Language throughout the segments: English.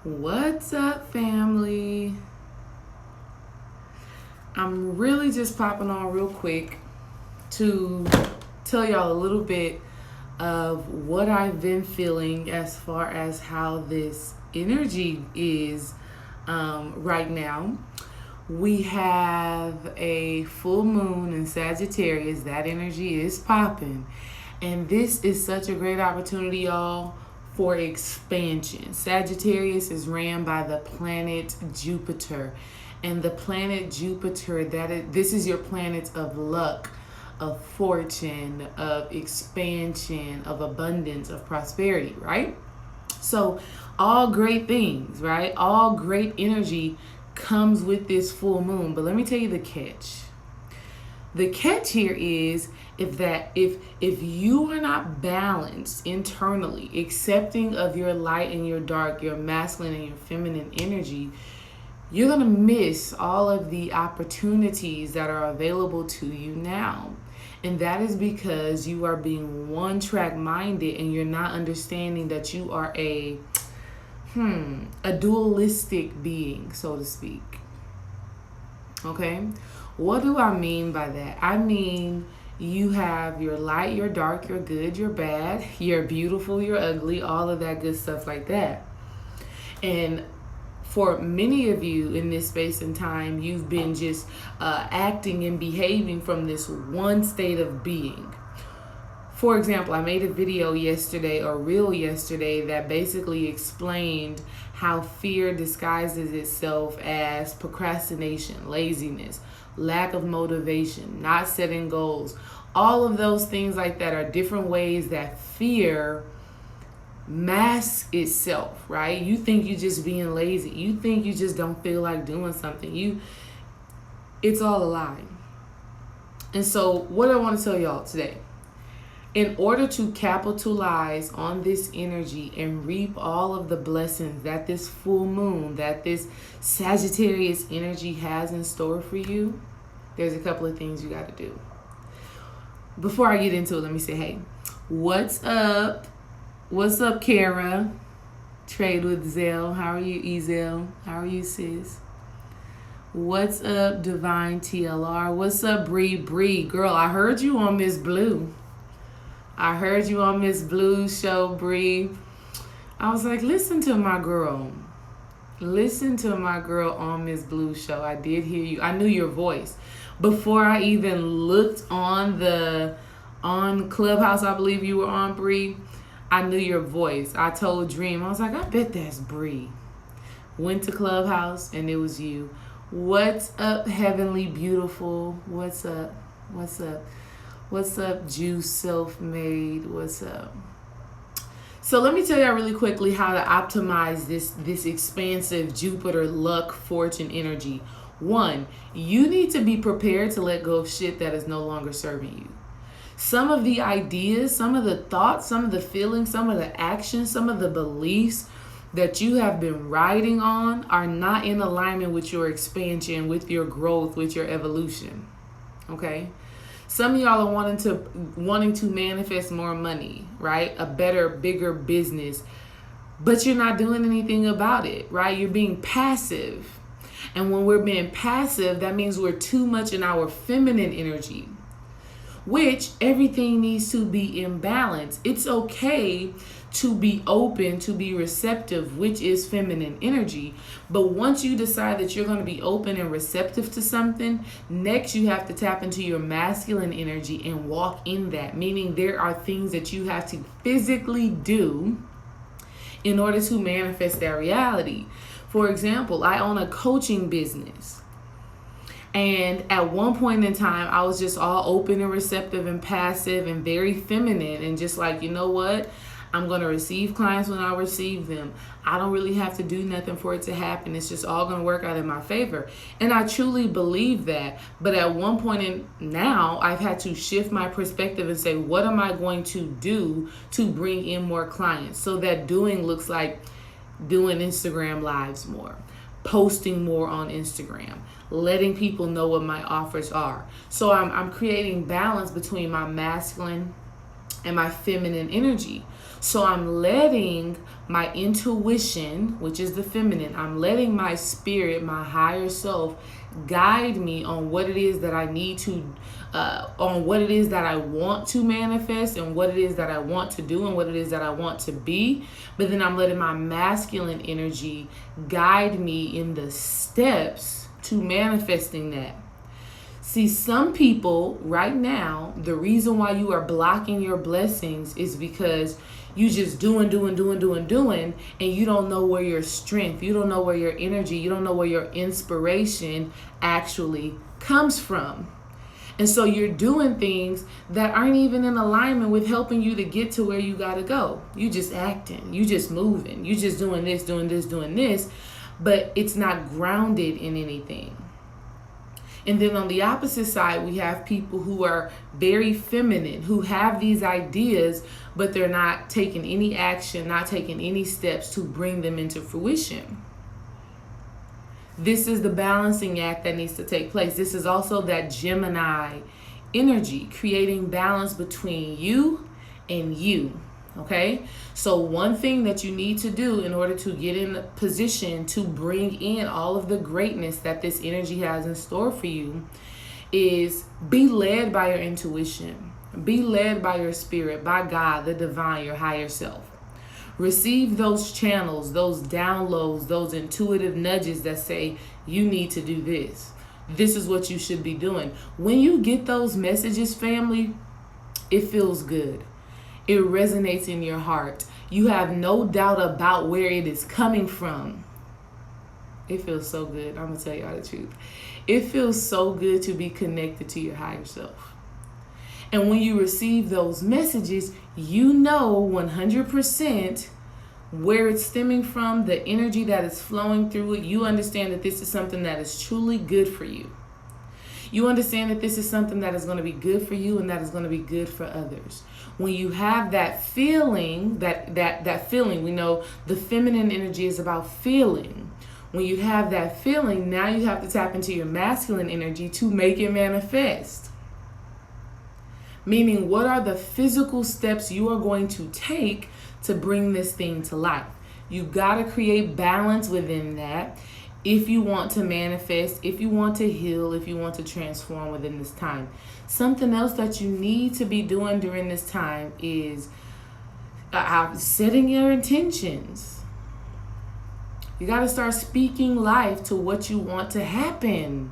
What's up, family? I'm really just popping on real quick to tell y'all a little bit of what I've been feeling as far as how this energy is right now. We have a full moon in Sagittarius. That energy is popping. And this is such a great opportunity, y'all, for expansion. Sagittarius is ran by the planet Jupiter. And the planet Jupiter, this is your planet of luck, of fortune, of expansion, of abundance, of prosperity, right? So all great things, right? All great energy comes with this full moon. But let me tell you the catch. The catch here is if you are not balanced internally, accepting of your light and your dark, your masculine and your feminine energy, you're going to miss all of the opportunities that are available to you now. And that is because you are being one-track minded and you're not understanding that you are a dualistic being, so to speak. Okay? What do I mean by that? I mean, you have your light, your dark, your good, your bad, you're beautiful, you're ugly, all of that good stuff like that. And for many of you in this space and time, you've been just acting and behaving from this one state of being. For example, I made a video yesterday, or reel yesterday, that basically explained how fear disguises itself as procrastination, laziness, lack of motivation, not setting goals. All of those things like that are different ways that fear masks itself, right? You think you're just being lazy. You think you just don't feel like doing something. It's all a lie. And so what I want to tell y'all today, in order to capitalize on this energy and reap all of the blessings that this full moon, that this Sagittarius energy has in store for you, there's a couple of things you got to do. Before I get into it, let me say, hey, what's up? What's up, Kara? Trade with Zell. How are you, Ezel? How are you, sis? What's up, Divine TLR? What's up, Bree? Bree, girl, I heard you on Miss Blue. I heard you on Miss Blue's show, Bree. I was like, listen to my girl. Listen to my girl on Miss Blue's show. I did hear you. I knew your voice. Before I even looked on Clubhouse, I believe you were on, Bree, I knew your voice. I told Dream, I was like, I bet that's Bree. Went to Clubhouse and it was you. What's up, Heavenly Beautiful? What's up? What's up? What's up, Juice Self-Made? What's up? So let me tell y'all really quickly how to optimize this expansive Jupiter luck fortune energy. 1, you need to be prepared to let go of shit that is no longer serving you. Some of the ideas, some of the thoughts, some of the feelings, some of the actions, some of the beliefs that you have been riding on are not in alignment with your expansion, with your growth, with your evolution. Okay? Some of y'all are wanting to manifest more money, right? A better, bigger business, but you're not doing anything about it, right? You're being passive. And when we're being passive, that means we're too much in our feminine energy, which everything needs to be in balance. It's okay to be open, to be receptive, which is feminine energy. But once you decide that you're going to be open and receptive to something, next you have to tap into your masculine energy and walk in that. Meaning there are things that you have to physically do in order to manifest that reality. For example, I own a coaching business. And at one point in time, I was just all open and receptive and passive and very feminine and just like, you know what? I'm going to receive clients when I receive them. I don't really have to do nothing for it to happen. It's just all going to work out in my favor. And I truly believe that. But at one point in now, I've had to shift my perspective and say, what am I going to do to bring in more clients? So that doing looks like doing Instagram lives more, posting more on Instagram, letting people know what my offers are. So I'm creating balance between my masculine and my feminine energy. So I'm letting my intuition, which is the feminine. I'm letting my spirit, my higher self, guide me on what it is that I need to, on what it is that I want to manifest, and what it is that I want to do, and what it is that I want to be. But then I'm letting my masculine energy guide me in the steps to manifesting that. See, some people right now, the reason why you are blocking your blessings is because you just doing, and you don't know where your strength, you don't know where your energy, you don't know where your inspiration actually comes from. And so you're doing things that aren't even in alignment with helping you to get to where you got to go. You just acting, you just moving, you just doing this, but it's not grounded in anything. And then on the opposite side, we have people who are very feminine, who have these ideas, but they're not taking any action, not taking any steps to bring them into fruition. This is the balancing act that needs to take place. This is also that Gemini energy, creating balance between you and you. Okay, so one thing that you need to do in order to get in a position to bring in all of the greatness that this energy has in store for you is be led by your intuition, be led by your spirit, by God, the divine, your higher self. Receive those channels, those downloads, those intuitive nudges that say you need to do this. This is what you should be doing. When you get those messages, family, it feels good. It resonates in your heart. You have no doubt about where it is coming from. It feels so good. I'm going to tell y'all the truth. It feels so good to be connected to your higher self. And when you receive those messages, you know 100% where it's stemming from, the energy that is flowing through it. You understand that this is something that is truly good for you. You understand that this is something that is going to be good for you and that is going to be good for others. When you have that feeling, that feeling, we know the feminine energy is about feeling. When you have that feeling, now you have to tap into your masculine energy to make it manifest. Meaning, what are the physical steps you are going to take to bring this thing to life? You got to create balance within that. If you want to manifest, if you want to heal, if you want to transform within this time. Something else that you need to be doing during this time is setting your intentions. You got to start speaking life to what you want to happen.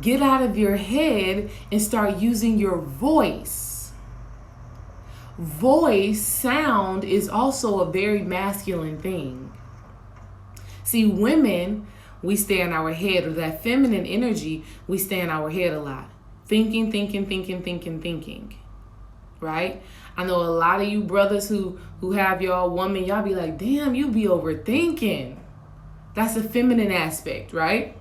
Get out of your head and start using your voice. Voice, sound is also a very masculine thing. See, women, we stay in our head, or that feminine energy, we stay in our head a lot. Thinking. Right? I know a lot of you brothers who have y'all woman, y'all be like, damn, you be overthinking. That's a feminine aspect, right?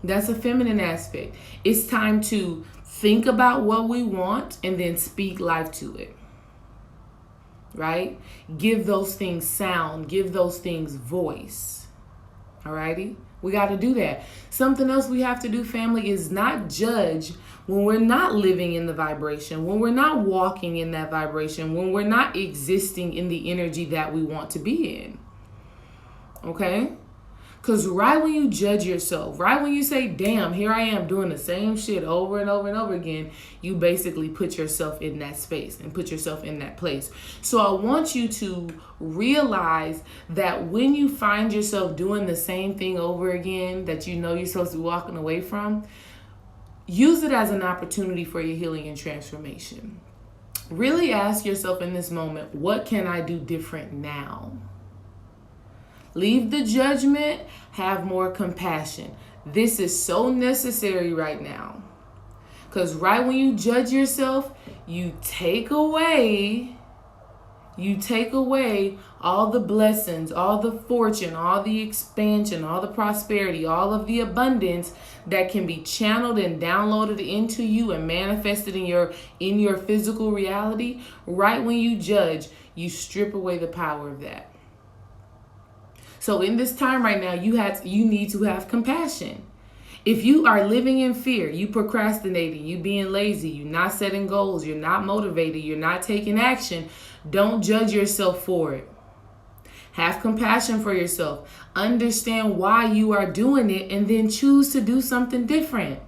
That's a feminine aspect. It's time to think about what we want and then speak life to it. Right? Give those things sound. Give those things voice. Alrighty? We got to do that. Something else we have to do, family, is not judge when we're not living in the vibration, when we're not walking in that vibration, when we're not existing in the energy that we want to be in. Okay? Because right when you judge yourself, right when you say, damn, here I am doing the same shit over and over and over again, you basically put yourself in that space and put yourself in that place. So I want you to realize that when you find yourself doing the same thing over again that you know you're supposed to be walking away from, use it as an opportunity for your healing and transformation. Really ask yourself in this moment, what can I do different now? Leave the judgment, have more compassion. This is so necessary right now. Because right when you judge yourself, you take away all the blessings, all the fortune, all the expansion, all the prosperity, all of the abundance that can be channeled and downloaded into you and manifested in your physical reality. Right when you judge, you strip away the power of that. So in this time right now, you need to have compassion. If you are living in fear, you procrastinating, you being lazy, you're not setting goals, you're not motivated, you're not taking action, don't judge yourself for it. Have compassion for yourself. Understand why you are doing it, and then choose to do something different.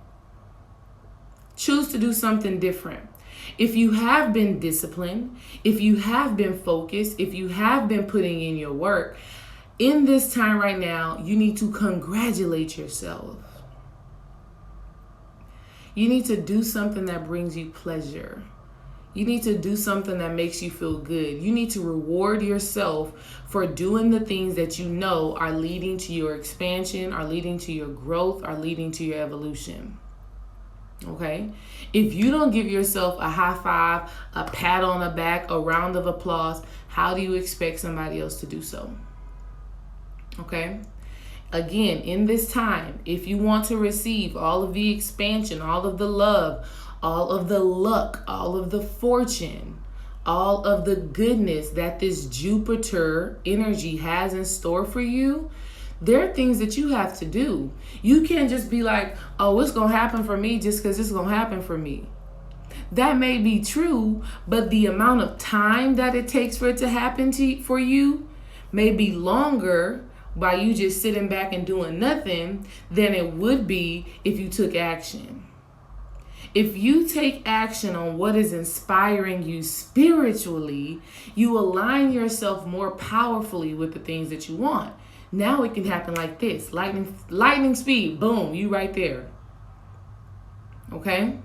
Choose to do something different. If you have been disciplined, if you have been focused, if you have been putting in your work, in this time right now, you need to congratulate yourself. You need to do something that brings you pleasure. You need to do something that makes you feel good. You need to reward yourself for doing the things that you know are leading to your expansion, are leading to your growth, are leading to your evolution. Okay? If you don't give yourself a high five, a pat on the back, a round of applause, how do you expect somebody else to do so? Okay? Again, in this time, if you want to receive all of the expansion, all of the love, all of the luck, all of the fortune, all of the goodness that this Jupiter energy has in store for you, there are things that you have to do. You can't just be like, oh, it's going to happen for me just because it's going to happen for me. That may be true, but the amount of time that it takes for it to happen for you may be longer by you just sitting back and doing nothing than it would be if you took action. If you take action on what is inspiring you spiritually, you align yourself more powerfully with the things that you want. Now it can happen like this. Lightning speed. Boom. You right there. Okay?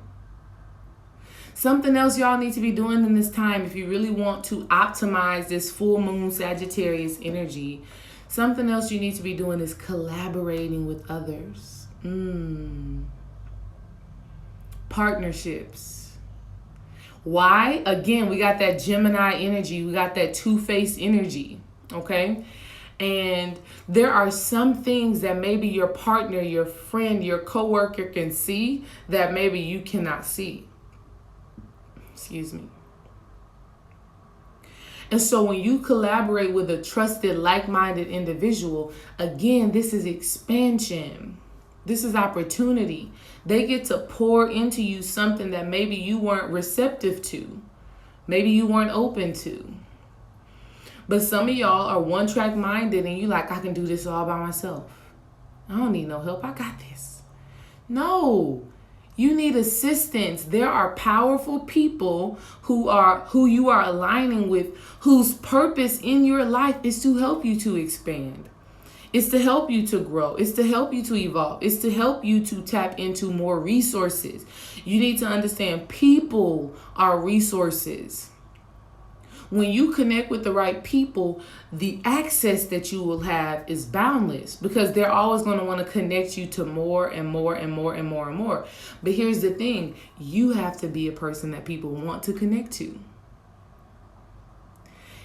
Something else y'all need to be doing in this time if you really want to optimize this full moon Sagittarius energy. Something else you need to be doing is collaborating with others. Partnerships. Why? Again, we got that Gemini energy. We got that two-faced energy. Okay? And there are some things that maybe your partner, your friend, your coworker can see that maybe you cannot see. Excuse me. And so when you collaborate with a trusted, like-minded individual, again, this is expansion. This is opportunity. They get to pour into you something that maybe you weren't receptive to. Maybe you weren't open to. But some of y'all are one-track minded and you like, I can do this all by myself. I don't need no help. I got this. No. You need assistance. There are powerful people who you are aligning with, whose purpose in your life is to help you to expand. It's to help you to grow. It's to help you to evolve. It's to help you to tap into more resources. You need to understand people are resources. When you connect with the right people, the access that you will have is boundless because they're always going to want to connect you to more and more and more and more and more. But here's the thing. You have to be a person that people want to connect to.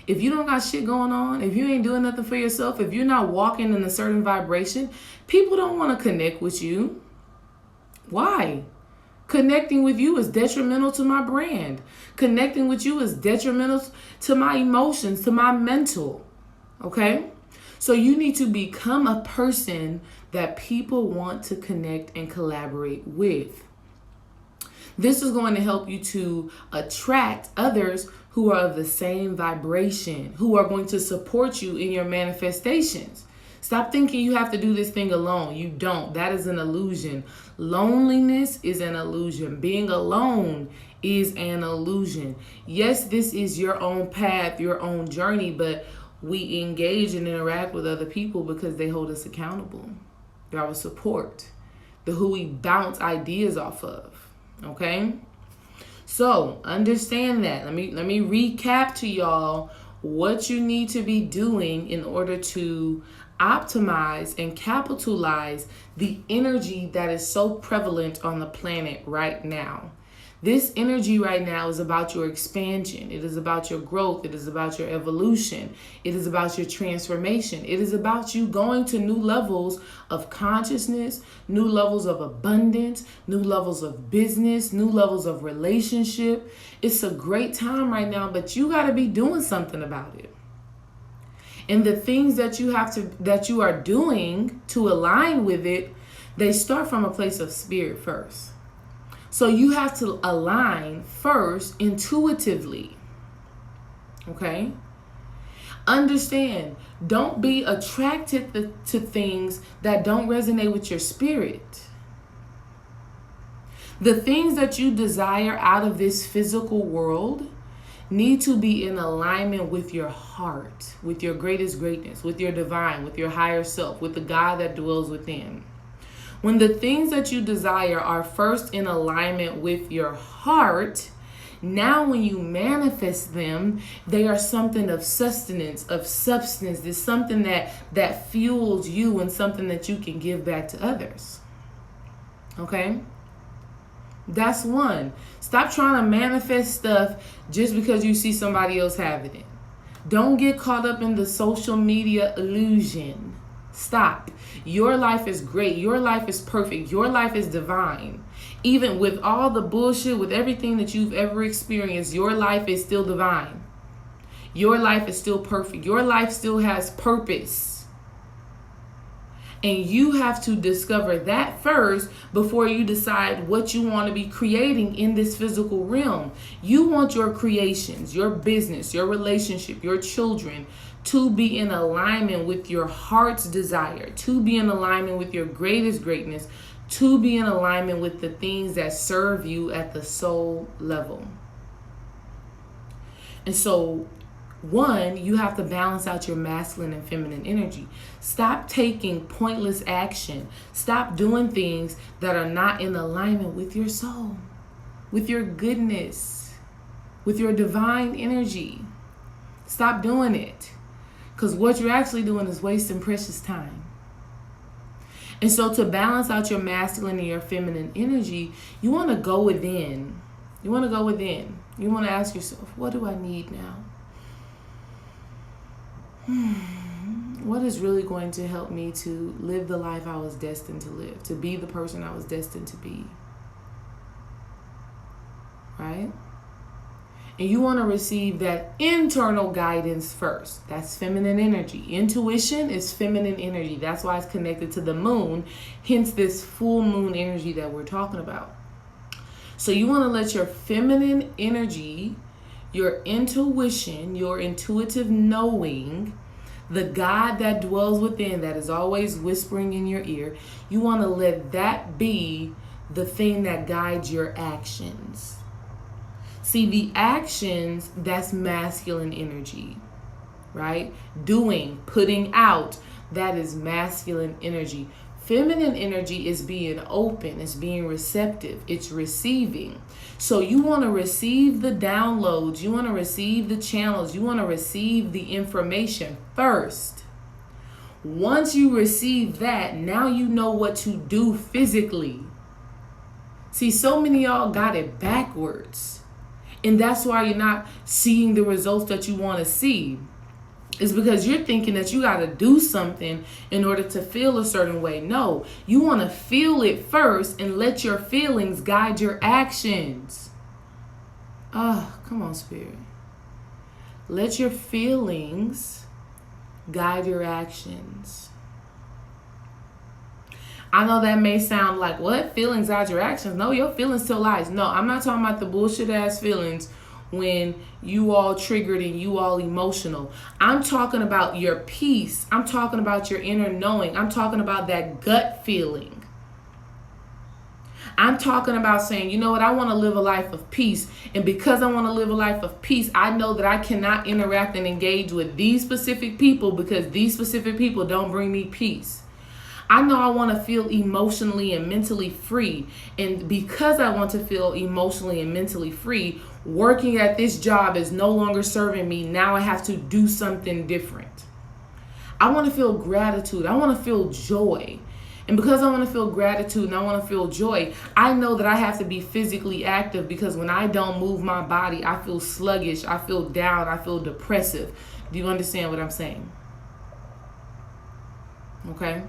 If you don't got shit going on, if you ain't doing nothing for yourself, if you're not walking in a certain vibration, people don't want to connect with you. Why? Connecting with you is detrimental to my brand. Connecting with you is detrimental to my emotions, to my mental. Okay? So you need to become a person that people want to connect and collaborate with. This is going to help you to attract others who are of the same vibration, who are going to support you in your manifestations. Stop thinking you have to do this thing alone. You don't. That is an illusion. Loneliness is an illusion. Being alone is an illusion. Yes, this is your own path, your own journey, but we engage and interact with other people because they hold us accountable. They're our support. They're who we bounce ideas off of. Okay? So understand that. Let me recap to y'all what you need to be doing in order to optimize and capitalize the energy that is so prevalent on the planet right now. This energy right now is about your expansion. It is about your growth. It is about your evolution. It is about your transformation. It is about you going to new levels of consciousness, new levels of abundance, new levels of business, new levels of relationship. It's a great time right now, but you got to be doing something about it. And the things that you are doing to align with it, they start from a place of spirit first. So you have to align first intuitively. Okay? Understand, don't be attracted to things that don't resonate with your spirit. The things that you desire out of this physical world need to be in alignment with your heart, with your greatest greatness, with your divine, with your higher self, with the God that dwells within. When the things that you desire are first in alignment with your heart, now when you manifest them, they are something of sustenance, of substance. There's something that fuels you and something that you can give back to others. Okay? That's one. Stop trying to manifest stuff just because you see somebody else having it. Don't get caught up in the social media illusion. Stop. Your life is great. Your life is perfect. Your life is divine. Even with all the bullshit, with everything that you've ever experienced, your life is still divine. Your life is still perfect. Your life still has purpose. And you have to discover that first before you decide what you want to be creating in this physical realm. You want your creations, your business, your relationship, your children to be in alignment with your heart's desire, to be in alignment with your greatest greatness, to be in alignment with the things that serve you at the soul level. And so, one, you have to balance out your masculine and feminine energy. Stop taking pointless action. Stop doing things that are not in alignment with your soul, with your goodness, with your divine energy. Stop doing it. Because what you're actually doing is wasting precious time. And so to balance out your masculine and your feminine energy, you want to go within. You want to go within. You want to ask yourself, what do I need now? What is really going to help me to live the life I was destined to live, to be the person I was destined to be? Right? And you want to receive that internal guidance first. That's feminine energy. Intuition is feminine energy. That's why it's connected to the moon. Hence this full moon energy that we're talking about. So you want to let your feminine energy, your intuition, your intuitive knowing, the God that dwells within, that is always whispering in your ear, you want to let that be the thing that guides your actions. See, the actions, that's masculine energy, right? Doing, putting out, that is masculine energy. Feminine energy is being open, it's being receptive, it's receiving. So you want to receive the downloads, you want to receive the channels, you want to receive the information first. Once you receive that, now you know what to do physically. See, so many of y'all got it backwards. And that's why you're not seeing the results that you want to see. It's because you're thinking that you got to do something in order to feel a certain way. No, you want to feel it first and let your feelings guide your actions. Oh, come on, Spirit. Let your feelings guide your actions. I know that may sound like, what? Feelings guide your actions? No, your feelings tell lies. No, I'm not talking about the bullshit ass feelings when you all triggered and you all emotional. I'm talking about your peace. I'm talking about your inner knowing. I'm talking about that gut feeling. I'm talking about saying, you know what, I want to live a life of peace. And because I want to live a life of peace, I know that I cannot interact and engage with these specific people because these specific people don't bring me peace. I know I want to feel emotionally and mentally free. And because I want to feel emotionally and mentally free, working at this job is no longer serving me. Now I have to do something different. I want to feel gratitude. I want to feel joy. And because I want to feel gratitude and I want to feel joy, I know that I have to be physically active because when I don't move my body, I feel sluggish. I feel down. I feel depressive. Do you understand what I'm saying? Okay?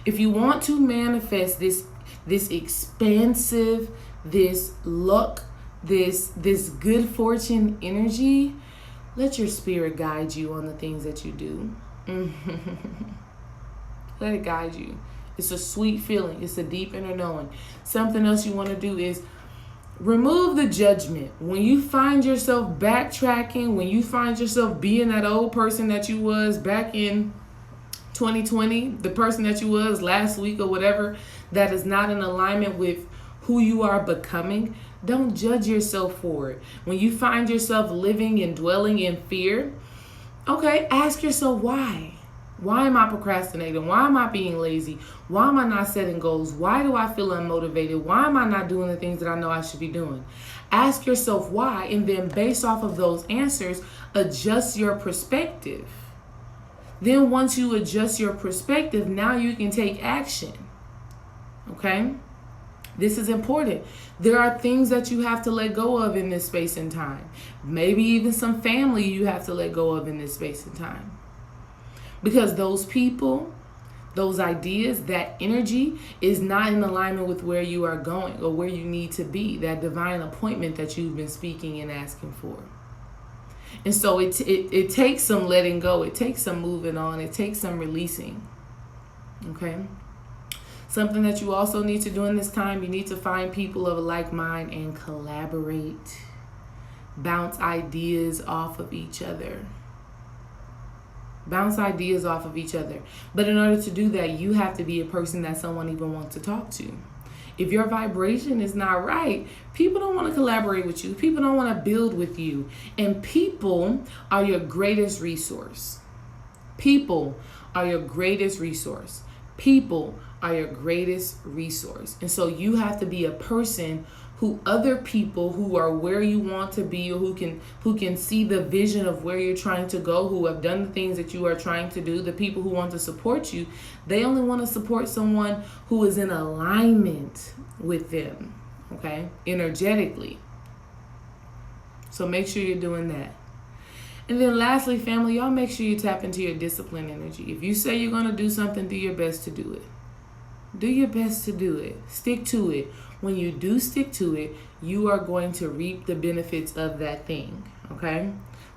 If you want to manifest this expansive, this luck, this good fortune energy, let your spirit guide you on the things that you do. Let it guide you. It's a sweet feeling. It's a deep inner knowing. Something else you want to do is Remove the judgment. When you find yourself backtracking, when you find yourself being that old person that you was back in 2020, the person that you was last week or whatever, that is not in alignment with who you are becoming, don't judge yourself for it. When you find yourself living and dwelling in fear, okay, ask yourself why. Why am I procrastinating? Why am I being lazy? Why am I not setting goals? Why do I feel unmotivated? Why am I not doing the things that I know I should be doing? Ask yourself why, and then based off of those answers, adjust your perspective. Then once you adjust your perspective, now you can take action. Okay? This is important. There are things that you have to let go of in this space and time. Maybe even some family you have to let go of in this space and time. Because those people, those ideas, that energy is not in alignment with where you are going or where you need to be, that divine appointment that you've been speaking and asking for. And so it takes some letting go. It takes some moving on. It takes some releasing. Okay? Something that you also need to do in this time, you need to find people of a like mind and collaborate. Bounce ideas off of each other. Bounce ideas off of each other. But in order to do that, you have to be a person that someone even wants to talk to. If your vibration is not right, people don't want to collaborate with you. People don't want to build with you. And people are your greatest resource. People are your greatest resource. People are your greatest resource. And so you have to be a person who other people who are where you want to be, or who can see the vision of where you're trying to go, who have done the things that you are trying to do, the people who want to support you, they only want to support someone who is in alignment with them, okay, energetically. So make sure you're doing that. And then lastly, family, y'all make sure you tap into your discipline energy. If you say you're going to do something, do your best to do it. Do your best to do it. Stick to it. When you do stick to it, you are going to reap the benefits of that thing, okay?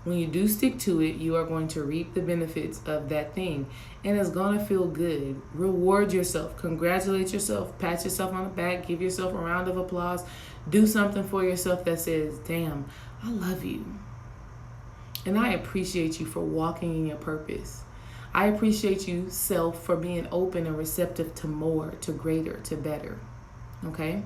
When you do stick to it, you are going to reap the benefits of that thing. And it's going to feel good. Reward yourself. Congratulate yourself. Pat yourself on the back. Give yourself a round of applause. Do something for yourself that says, damn, I love you. And I appreciate you for walking in your purpose. I appreciate you, self, for being open and receptive to more, to greater, to better. Okay?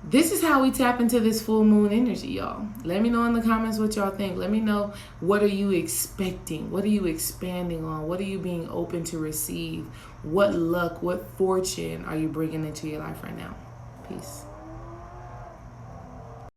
This is how we tap into this full moon energy, y'all. Let me know in the comments what y'all think. Let me know, what are you expecting? What are you expanding on? What are you being open to receive? What luck, what fortune are you bringing into your life right now? Peace.